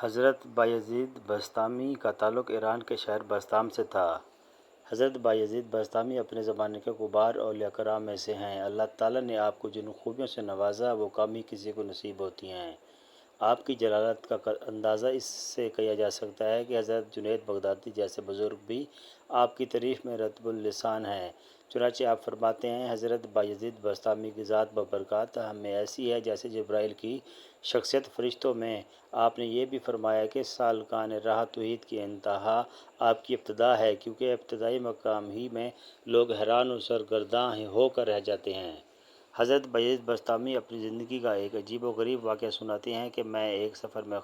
حضرت بایزید بسطامی کا تعلق ایران کے شہر بسطام سے تھا۔ حضرت بایزید بسطامی اپنے زمانے کے کبار اولیاء کرام میں سے ہیں۔ اللہ تعالیٰ نے آپ کو جن خوبیوں سے نوازا وہ کم ہی کسی کو نصیب ہوتی ہیں۔ آپ کی جلالت کا اندازہ اس سے کیا جا سکتا ہے کہ حضرت جنید بغدادی جیسے بزرگ بھی آپ کی تعریف میں رطب اللسان ہیں۔ چنانچہ آپ فرماتے ہیں، حضرت بایزید بسطامی کی ذات ببرکات ہمیں ایسی ہے جیسے جبرائیل کی شخصیت۔ فرشتوں میں آپ نے یہ بھی فرمایا کہ سالکان راہ توحید کی انتہا آپ کی ابتدا ہے، کیونکہ ابتدائی مقام ہی میں لوگ حیران و سرگرداں ہو کر رہ جاتے ہیں۔ حضرت بایزید بسطامی اپنی زندگی کا ایک عجیب و غریب واقعہ سناتے ہیں کہ میں ایک سفر میں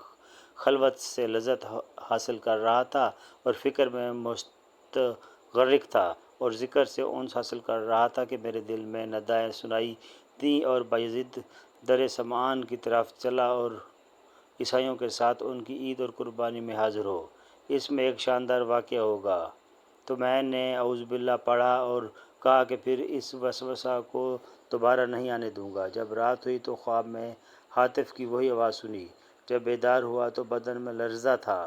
خلوت سے لذت حاصل کر رہا تھا اور فکر میں مستغرق تھا اور ذکر سے انس حاصل کر رہا تھا کہ میرے دل میں ندائیں سنائی دیں اور بایزید در سمعان کی طرف چلا اور عیسائیوں کے ساتھ ان کی عید اور قربانی میں حاضر ہو۔ اس میں ایک شاندار واقعہ ہوگا۔ تو میں نے اعوذ باللہ پڑھا اور کہا کہ پھر اس وسوسہ کو دوبارہ نہیں آنے دوں گا۔ جب رات ہوئی تو خواب میں ہاتف کی وہی آواز سنی۔ جب بیدار ہوا تو بدن میں لرزہ تھا۔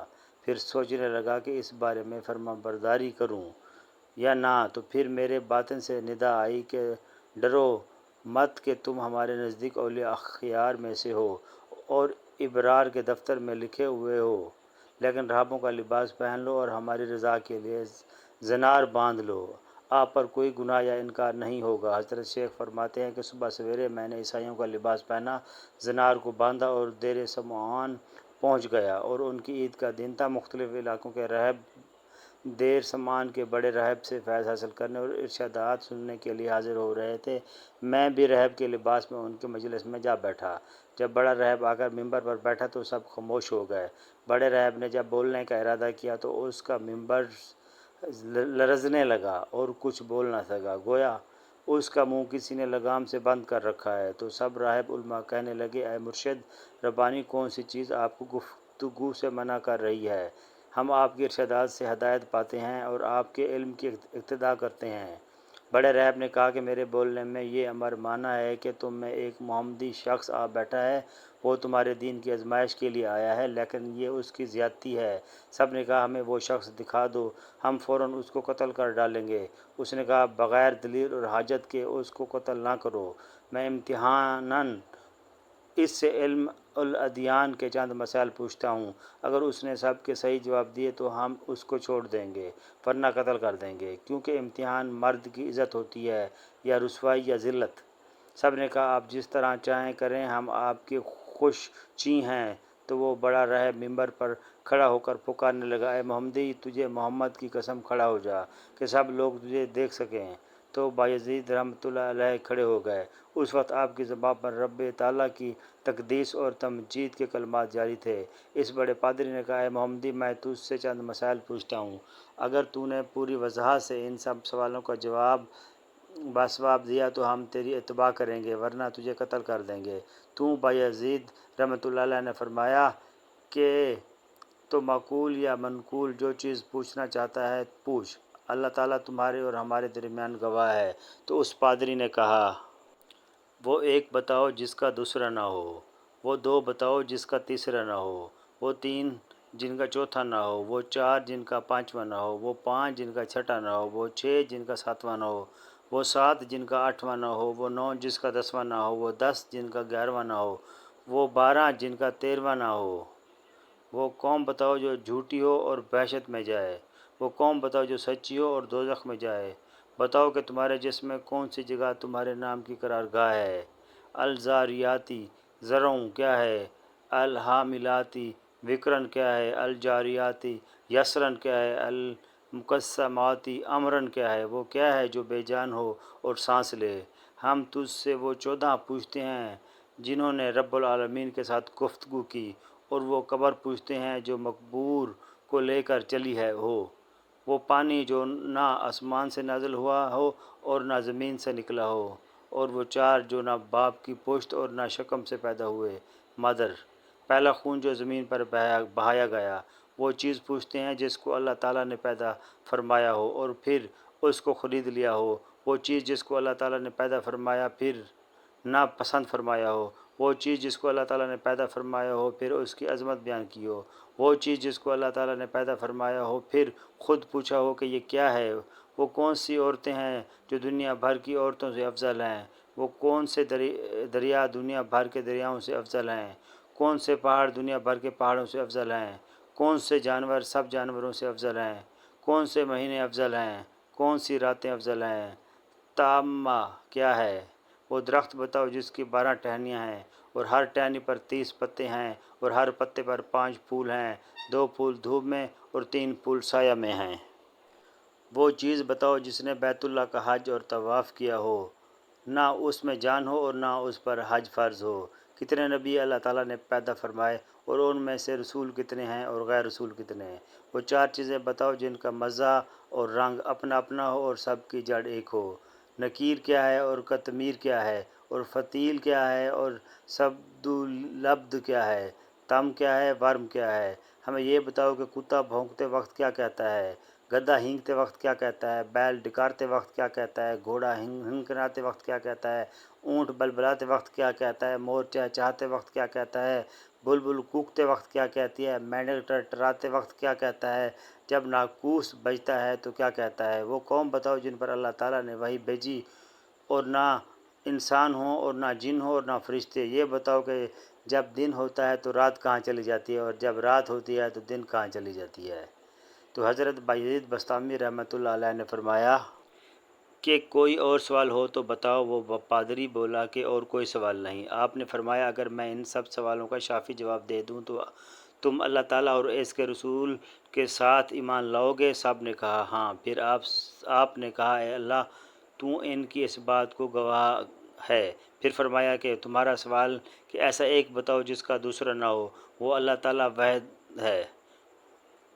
پھر سوچنے لگا کہ اس بارے میں فرمانبرداری کروں یا نہ، تو پھر میرے باطن سے ندا آئی کہ ڈرو مت کہ تم ہمارے نزدیک اولیاء اخیار میں سے ہو اور ابرار کے دفتر میں لکھے ہوئے ہو، لیکن راہبوں کا لباس پہن لو اور ہماری رضا کے لیے زنار باندھ لو، آپ پر کوئی گناہ یا انکار نہیں ہوگا۔ حضرت شیخ فرماتے ہیں کہ صبح سویرے میں نے عیسائیوں کا لباس پہنا، زنار کو باندھا اور دیر سمعان پہنچ گیا اور ان کی عید کا دن تھا۔ مختلف علاقوں کے راہب دیر سمعان کے بڑے راہب سے فیض حاصل کرنے اور ارشادات سننے کے لیے حاضر ہو رہے تھے۔ میں بھی راہب کے لباس میں ان کے مجلس میں جا بیٹھا۔ جب بڑا راہب آ کر ممبر پر بیٹھا تو سب خاموش ہو گئے۔ بڑے راہب نے جب بولنے کا ارادہ کیا تو اس کا ممبر لرزنے لگا اور کچھ بول نہ سکا، گویا اس کا منہ کسی نے لگام سے بند کر رکھا ہے۔ تو سب راہب علماء کہنے لگے، اے مرشد ربانی، کون سی چیز آپ کو گفتگو سے منع کر رہی ہے؟ ہم آپ کے ارشادات سے ہدایت پاتے ہیں اور آپ کے علم کی اقتداء کرتے ہیں۔ بڑے راہب نے کہا کہ میرے بولنے میں یہ امر مانا ہے کہ تم میں ایک محمدی شخص آ بیٹھا ہے، وہ تمہارے دین کی آزمائش کے لیے آیا ہے، لیکن یہ اس کی زیادتی ہے۔ سب نے کہا، ہمیں وہ شخص دکھا دو، ہم فوراً اس کو قتل کر ڈالیں گے۔ اس نے کہا، بغیر دلیل اور حاجت کے اس کو قتل نہ کرو، میں امتحاناً اس سے علم الادیان کے چند مسائل پوچھتا ہوں، اگر اس نے سب کے صحیح جواب دیے تو ہم اس کو چھوڑ دیں گے ورنہ قتل کر دیں گے، کیونکہ امتحان مرد کی عزت ہوتی ہے یا رسوائی یا ذلت۔ سب نے کہا، آپ جس طرح چاہیں کریں، ہم آپ کے خوش چیں ہیں۔ تو وہ بڑا راہب ممبر پر کھڑا ہو کر پکارنے لگا، اے محمدی، تجھے محمد کی قسم کھڑا ہو جا کہ سب لوگ تجھے دیکھ سکیں۔ تو بایزید رحمۃ اللہ علیہ کھڑے ہو گئے۔ اس وقت آپ کی زبان پر رب تعالیٰ کی تقدیس اور تمجید کے کلمات جاری تھے۔ اس بڑے پادری نے کہا، اے محمدی، میں تجھ سے چند مسائل پوچھتا ہوں، اگر تو نے پوری وضاحت سے ان سب سوالوں کا جواب باصواب دیا تو ہم تیری اتباع کریں گے ورنہ تجھے قتل کر دیں گے۔ تو بایزید رحمۃ اللہ علیہ نے فرمایا کہ تو معقول یا منقول جو چیز پوچھنا چاہتا ہے پوچھ، اللہ تعالیٰ تمہارے اور ہمارے درمیان گواہ ہے۔ تو اس پادری نے کہا، وہ ایک بتاؤ جس کا دوسرا نہ ہو، وہ دو بتاؤ جس کا تیسرا نہ ہو، وہ تین جن کا چوتھا نہ ہو، وہ چار جن کا پانچواں نہ ہو، وہ پانچ جن کا چھٹا نہ ہو، وہ چھ جن کا ساتواں نہ ہو، وہ سات جن کا آٹھواں نہ ہو، وہ نو جس کا دسواں نہ ہو، وہ 10 جن کا 11واں نہ ہو، وہ 12 جن کا 13واں نہ ہو۔ وہ قوم بتاؤ جو جھوٹی ہو اور وحشت میں جائے، وہ قوم بتاؤ جو سچی ہو اور دوزخ میں جائے۔ بتاؤ کہ تمہارے جسم میں کون سی جگہ تمہارے نام کی قرارگاہ ہے۔ الزاریاتی ذروں کیا ہے، الحاملاتی وقرن کیا ہے، الجاریاتی یسرن کیا ہے، المقسماتی امرن کیا ہے، وہ کیا ہے جو بے جان ہو اور سانس لے۔ ہم تجھ سے وہ 14 پوچھتے ہیں جنہوں نے رب العالمین کے ساتھ گفتگو کی، اور وہ قبر پوچھتے ہیں جو مقبور کو لے کر چلی ہو، وہ پانی جو نہ آسمان سے نازل ہوا ہو اور نہ زمین سے نکلا ہو، اور وہ 4 جو نہ باپ کی پشت اور نہ شکم سے پیدا ہوئے، مدر، پہلا خون جو زمین پر بہایا گیا۔ وہ چیز پوچھتے ہیں جس کو اللہ تعالیٰ نے پیدا فرمایا ہو اور پھر اس کو خرید لیا ہو، وہ چیز جس کو اللہ تعالیٰ نے پیدا فرمایا پھر نہ پسند فرمایا ہو، وہ چیز جس کو اللہ تعالیٰ نے پیدا فرمایا ہو پھر اس کی عظمت بیان کی ہو، وہ چیز جس کو اللہ تعالیٰ نے پیدا فرمایا ہو پھر خود پوچھا ہو کہ یہ کیا ہے، وہ کون سی عورتیں ہیں جو دنیا بھر کی عورتوں سے افضل ہیں، وہ کون سے دریا دنیا بھر کے دریاؤں سے افضل ہیں، کون سے پہاڑ دنیا بھر کے پہاڑوں سے افضل ہیں، کون سے جانور سب جانوروں سے افضل ہیں، کون سے مہینے افضل ہیں، کون سی راتیں افضل ہیں، تامہ کیا ہے، وہ درخت بتاؤ جس کی 12 ٹہنیاں ہیں اور ہر ٹہنی پر 30 پتے ہیں اور ہر پتے پر 5 پھول ہیں، 2 پھول دھوپ میں اور 3 پھول سایہ میں ہیں۔ وہ چیز بتاؤ جس نے بیت اللہ کا حج اور طواف کیا ہو، نہ اس میں جان ہو اور نہ اس پر حج فرض ہو۔ کتنے نبی اللہ تعالیٰ نے پیدا فرمائے اور ان میں سے رسول کتنے ہیں اور غیر رسول کتنے ہیں۔ وہ 4 چیزیں بتاؤ جن کا مزہ اور رنگ اپنا اپنا ہو اور سب کی جڑ ایک ہو۔ نکیر کیا ہے اور قطمیر کیا ہے اور فتیل کیا ہے اور سبدولبد کیا ہے، تم کیا ہے، ورم کیا ہے۔ ہمیں یہ بتاؤ کہ کتا بھونکتے وقت کیا کہتا ہے، گدھا ہینکتے وقت کیا کہتا ہے، بیل ڈکارتے وقت کیا کہتا ہے، گھوڑا ہنکناتے وقت کیا کہتا ہے، اونٹ بلبلاتے وقت کیا کہتا ہے، مور چہچہاتے وقت کیا کہتا ہے، بلبل کوکتے وقت کیا کہتی ہے، مینڈک ٹرٹراتے وقت کیا کہتا ہے، جب ناقوس بجتا ہے تو کیا کہتا ہے۔ وہ قوم بتاؤ جن پر اللہ تعالیٰ نے وحی بھیجی اور نہ انسان ہوں اور نہ جن ہوں اور نہ فرشتے۔ یہ بتاؤ کہ جب دن ہوتا ہے تو رات کہاں چلی جاتی ہے اور جب رات ہوتی ہے تو دن کہاں چلی جاتی ہے۔ تو حضرت بایزید بسطامی رحمۃ اللہ علیہ نے فرمایا کہ کوئی اور سوال ہو تو بتاؤ۔ وہ پادری بولا کہ اور کوئی سوال نہیں۔ آپ نے فرمایا اگر میں ان سب سوالوں کا شافی جواب دے دوں تو تم اللہ تعالیٰ اور اس کے رسول کے ساتھ ایمان لاؤ گے؟ سب نے کہا ہاں۔ پھر آپ نے کہا اے اللہ تو ان کی اس بات کو گواہ ہے۔ پھر فرمایا کہ تمہارا سوال کہ ایسا ایک بتاؤ جس کا دوسرا نہ ہو، وہ اللہ تعالیٰ واحد ہے،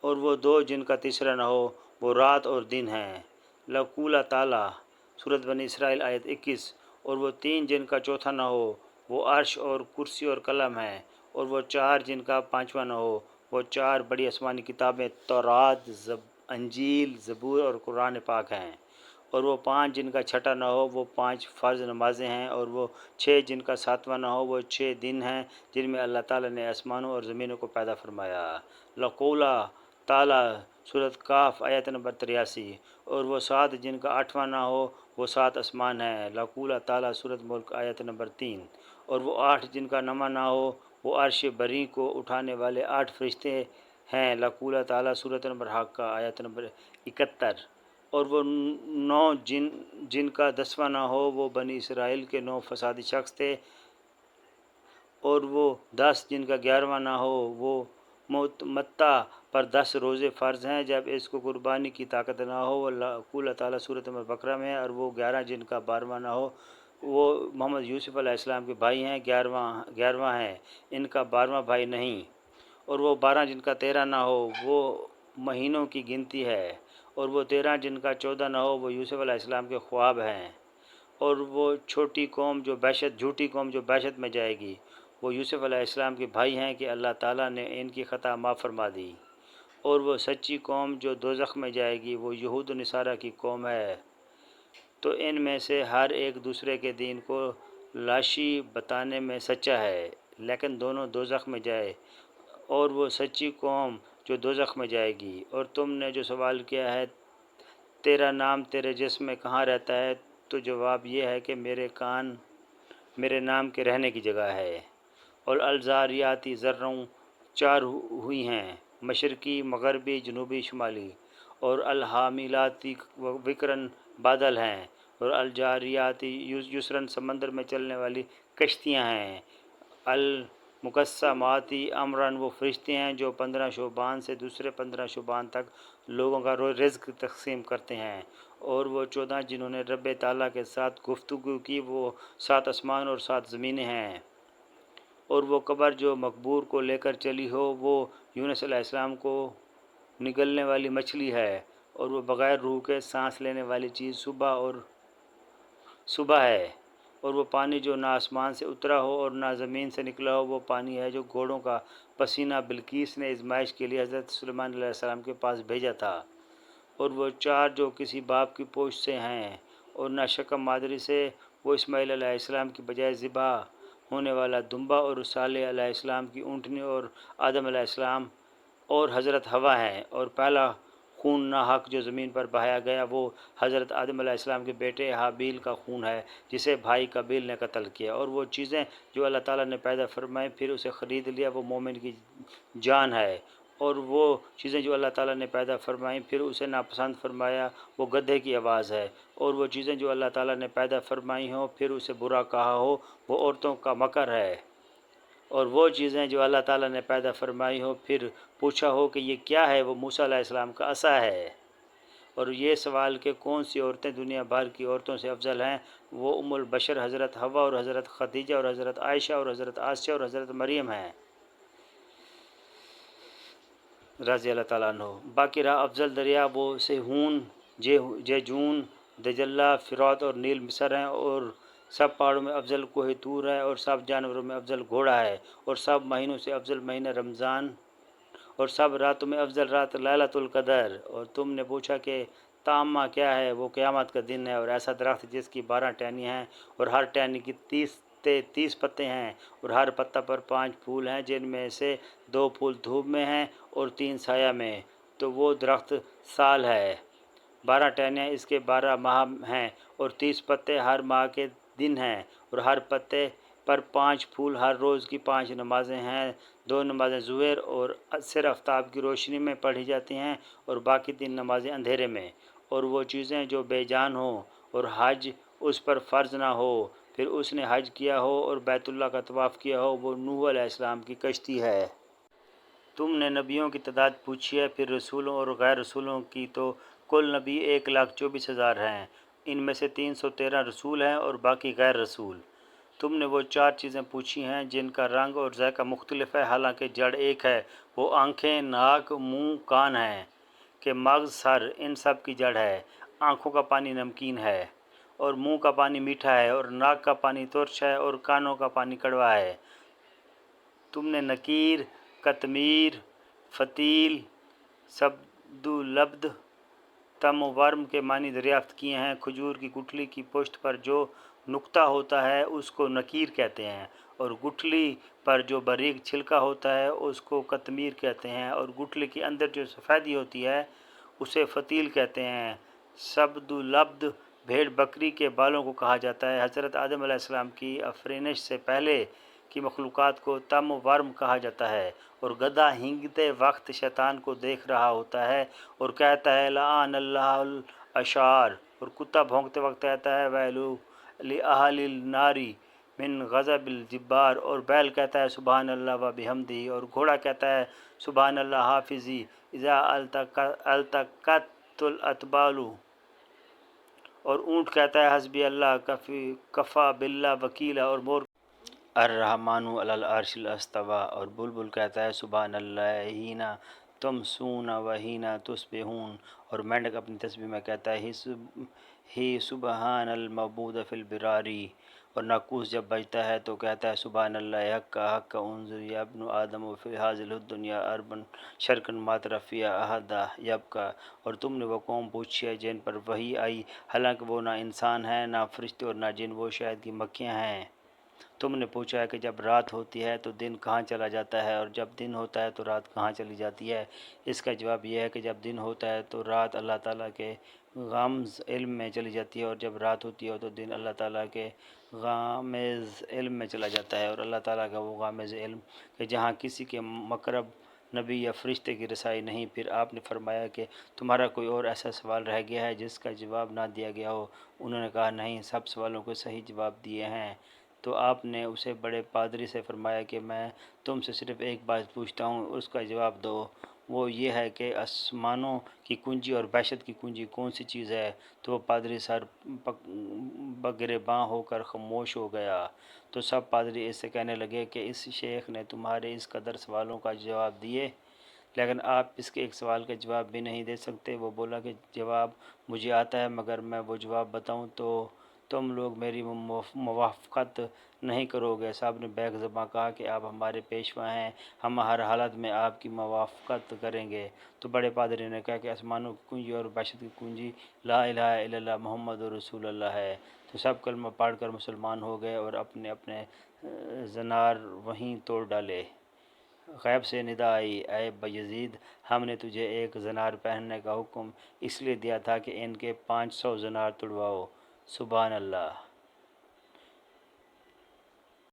اور وہ 2 جن کا تیسرا نہ ہو، وہ رات اور دن ہیں۔ لقول تعالیٰ سورۃ بنی اسرائیل آیت 21۔ اور وہ 3 جن کا چوتھا نہ ہو، وہ عرش اور کرسی اور قلم ہیں، اور وہ 4 جن کا 5واں نہ ہو، وہ 4 بڑی آسمانی کتابیں تورات، انجیل، زبور اور قرآن پاک ہیں۔ اور وہ 5 جن کا چھٹا نہ ہو، وہ 5 فرض نمازیں ہیں، اور وہ 6 جن کا 7واں نہ ہو، وہ 6 دن ہیں جن میں اللہ تعالیٰ نے آسمانوں اور زمینوں کو پیدا فرمایا۔ لقول تعالیٰ سورۃ کاف آیت نمبر 83۔ اور وہ 7 جن کا 8واں نہ ہو، وہ 7 آسمان ہیں۔ لقول تعالیٰ سورۃ ملک آیت نمبر 3۔ اور وہ 8 جن کا 9واں نہ ہو، وہ عرش بری کو اٹھانے والے 8 فرشتے ہیں۔ لقول تعالیٰ سورۃ نمبر حق آیت نمبر 71۔ اور وہ 9 جن کا 10واں نہ ہو، وہ بنی اسرائیل کے 9 فسادی شخص تھے۔ اور وہ 10 جن کا 11واں نہ ہو، وہ متع پر 10 روزے فرض ہیں جب اس کو قربانی کی طاقت نہ ہو۔ اللہ تعالیٰ سورۃ نمبر بقرہ میں ہے۔ اور وہ 11 جن کا 12واں نہ ہو، وہ محمد یوسف علیہ السلام کے بھائی ہیں، 11واں ہیں، ان کا 12واں بھائی نہیں۔ اور وہ 12 جن کا 13 نہ ہو، وہ مہینوں کی گنتی ہے۔ اور وہ 13 جن کا 14 نہ ہو، وہ یوسف علیہ السلام کے خواب ہیں۔ اور وہ جھوٹی قوم جو بحشت میں جائے گی، وہ یوسف علیہ السلام کے بھائی ہیں کہ اللہ تعالیٰ نے ان کی خطا معاف فرما دی۔ اور وہ سچی قوم جو دوزخ میں جائے گی، وہ یہود و نصارہ کی قوم ہے۔ تو ان میں سے ہر ایک دوسرے کے دین کو لاشی بتانے میں سچا ہے، لیکن دونوں دوزخ میں جائے۔ اور وہ سچی قوم جو دوزخ میں جائے گی۔ اور تم نے جو سوال کیا ہے تیرا نام تیرے جسم میں کہاں رہتا ہے، تو جواب یہ ہے کہ میرے نام کے رہنے کی جگہ ہے۔ اور الزاریاتی ذروں 4 ہوئی ہیں، مشرقی، مغربی، جنوبی، شمالی۔ اور الحاملاتی وکرن بادل ہیں۔ اور الجاریاتی یسرن سمندر میں چلنے والی کشتیاں ہیں۔ المقسماتی امرن وہ فرشتے ہیں جو 15 شعبان سے دوسرے 15 شعبان تک لوگوں کا رزق تقسیم کرتے ہیں۔ اور وہ 14 جنہوں نے رب تعالیٰ کے ساتھ گفتگو کی، وہ 7 آسمان اور 7 زمینیں ہیں۔ اور وہ قبر جو مقبور کو لے کر چلی ہو، وہ یونس علیہ السلام کو نگلنے والی مچھلی ہے۔ اور وہ بغیر روح کے سانس لینے والی چیز صبح ہے۔ اور وہ پانی جو نہ آسمان سے اترا ہو اور نہ زمین سے نکلا ہو، وہ پانی ہے جو گھوڑوں کا پسینہ بلقیس نے آزمائش کے لیے حضرت سلیمان علیہ السلام کے پاس بھیجا تھا۔ اور وہ 4 جو کسی باپ کی پوچھ سے ہیں اور نہ شکم مادری سے، وہ اسماعیل علیہ السلام کی بجائے ذبح ہونے والا دمبا اور صالح علیہ السلام کی اونٹنی اور آدم علیہ السلام اور حضرت حوا ہیں، اور پہلا خون ناحق جو زمین پر بہایا گیا وہ حضرت آدم علیہ السلام کے بیٹے حابیل کا خون ہے جسے بھائی قابیل نے قتل کیا، اور وہ چیزیں جو اللہ تعالیٰ نے پیدا فرمائیں پھر اسے خرید لیا وہ مومن کی جان ہے، اور وہ چیزیں جو اللہ تعالیٰ نے پیدا فرمائیں پھر اسے ناپسند فرمایا وہ گدھے کی آواز ہے، اور وہ چیزیں جو اللہ تعالیٰ نے پیدا فرمائی ہوں پھر اسے برا کہا ہو وہ عورتوں کا مکر ہے، اور وہ چیزیں جو اللہ تعالیٰ نے پیدا فرمائی ہو پھر پوچھا ہو کہ یہ کیا ہے وہ موسیٰ علیہ السلام کا عصا ہے، اور یہ سوال کہ کون سی عورتیں دنیا بھر کی عورتوں سے افضل ہیں، وہ ام البشر حضرت حوا اور حضرت خدیجہ اور حضرت عائشہ اور حضرت آسیہ اور حضرت مریم ہیں رضی اللہ تعالیٰ عنہ۔ باقی رہا افضل دریا وہ سیہون، جیجون، دجلہ، فرات اور نیل مصر ہیں، اور سب پہاڑوں میں افضل کوہ طور ہے، اور سب جانوروں میں افضل گھوڑا ہے، اور سب مہینوں سے افضل مہینہ رمضان، اور سب راتوں میں افضل رات لیلۃ القدر۔ اور تم نے پوچھا کہ تامہ کیا ہے، وہ قیامت کا دن ہے، اور ایسا درخت جس کی 12 ٹہنیاں ہیں اور ہر ٹہنی کی 30 پتے ہیں، اور ہر پتہ پر 5 پھول ہیں جن میں سے 2 پھول دھوپ میں ہیں اور 3 سایہ میں، تو وہ درخت سال ہے۔ 12 ٹہنیاں اس کے 12 ماہ ہیں، اور 30 پتے ہر ماہ کے دن ہیں، اور ہر پتے پر 5 پھول، ہر روز کی 5 نمازیں ہیں، 2 نمازیں ظہر اور عصر آفتاب کی روشنی میں پڑھی جاتی ہیں، اور باقی 3 نمازیں اندھیرے میں، اور وہ چیزیں جو بے جان ہوں اور حج اس پر فرض نہ ہو پھر اس نے حج کیا ہو اور بیت اللہ کا طواف کیا ہو، وہ نوح علیہ السلام کی کشتی ہے۔ تم نے نبیوں کی تعداد پوچھی ہے، پھر رسولوں اور غیر رسولوں کی، تو کل نبی 1,24,000 ہیں، ان میں سے 313 رسول ہیں اور باقی غیر رسول۔ تم نے وہ 4 چیزیں پوچھی ہیں جن کا رنگ اور ذائقہ مختلف ہے حالانکہ جڑ ایک ہے، وہ آنکھیں، ناک، منہ، کان ہیں، کہ مغز، سر، ان سب کی جڑ ہے۔ آنکھوں کا پانی نمکین ہے، اور منہ کا پانی میٹھا ہے، اور ناک کا پانی ترش ہے، اور کانوں کا پانی کڑوا ہے۔ تم نے نکیر، قطمیر، فتیل، سبدولبد، تم و ورم کے معنی دریافت کیے ہیں۔ کھجور کی گٹھلی کی پشت پر جو نقطہ ہوتا ہے اس کو نکیر کہتے ہیں، اور گٹھلی پر جو باریک چھلکا ہوتا ہے اس کو قطمیر کہتے ہیں، اور گٹھلی کے اندر جو سفیدی ہوتی ہے اسے فتیل کہتے ہیں۔ سبدولبد بھیڑ بکری کے بالوں کو کہا جاتا ہے۔ حضرت آدم علیہ السلام کی آفرینش سے پہلے کی مخلوقات کو تم و ورم کہا جاتا ہے، اور گدھا ہینگتے وقت شیطان کو دیکھ رہا ہوتا ہے اور کہتا ہے لعن اللہ الاشعار، اور کتا بھونکتے وقت کہتا ہے ویلو لأہل النار من غضب الجبار، اور بیل کہتا ہے سبحان اللہ و بحمدہ، اور گھوڑا کہتا ہے سبحان اللہ حافظی اذا التقت الاتبال، اور اونٹ کہتا ہے حسبی اللہ کفا باللہ وکیلا، اور مور الرحمن علی العرش استوی، اور بلبل کہتا ہے سبحان اللہ حین تمسون و حین تصبحون، اور مینڈک اپنی تسبیح میں کہتا ہے ہی سبحان المعبود فی البراری، اور ناقوس جب بجتا ہے تو کہتا ہے سبحان اللہ حق انظر یا ابن آدم فی ہذہ الدنیا اربا شرکا ما تری فیہا احدا یبکا، اور تم نے وہ قوم پوچھی ہے جن پر وحی آئی حالانکہ وہ نہ انسان ہیں نہ فرشتے اور نہ جن، وہ شاید کی مکیاں ہیں۔ تم نے پوچھا ہے کہ جب رات ہوتی ہے تو دن کہاں چلا جاتا ہے، اور جب دن ہوتا ہے تو رات کہاں چلی جاتی ہے؟ اس کا جواب یہ ہے کہ جب دن ہوتا ہے تو رات اللہ تعالیٰ کے غامض علم میں چلی جاتی ہے، اور جب رات ہوتی ہے تو دن اللہ تعالیٰ کے غامض علم میں چلا جاتا ہے، اور اللہ تعالیٰ کا وہ غامض علم کہ جہاں کسی کے مقرب نبی یا فرشتے کی رسائی نہیں۔ پھر آپ نے فرمایا کہ تمہارا کوئی اور ایسا سوال رہ گیا ہے جس کا جواب نہ دیا گیا ہو؟ انہوں نے کہا نہیں، سب سوالوں کو صحیح جواب دیے ہیں۔ تو آپ نے اسے بڑے پادری سے فرمایا کہ میں تم سے صرف ایک بات پوچھتا ہوں، اس کا جواب دو، وہ یہ ہے کہ آسمانوں کی کنجی اور بحشت کی کنجی کون سی چیز ہے؟ تو وہ پادری سر بگرباں ہو کر خاموش ہو گیا۔ تو سب پادری اس سے کہنے لگے کہ اس شیخ نے تمہارے اس قدر سوالوں کا جواب دیے لیکن آپ اس کے ایک سوال کا جواب بھی نہیں دے سکتے۔ وہ بولا کہ جواب مجھے آتا ہے مگر میں وہ جواب بتاؤں تو تم لوگ میری موافقت نہیں کرو گے۔ صاحب نے بیک زباں کہا کہ آپ ہمارے پیشوا ہیں، ہم ہر حالت میں آپ کی موافقت کریں گے۔ تو بڑے پادری نے کہا کہ آسمانوں کی کنجی اور بحشت کی کنجی لا الہ الا اللہ محمد رسول اللہ ہے۔ تو تو سب کلمہ پڑھ کر مسلمان ہو گئے اور اپنے اپنے زنار وہیں توڑ ڈالے۔ غیب سے ندا آئی، اے بایزید، ہم نے تجھے ایک زنار پہننے کا حکم اس لیے دیا تھا کہ ان کے 500 زنار توڑواؤ۔ سبحان اللہ۔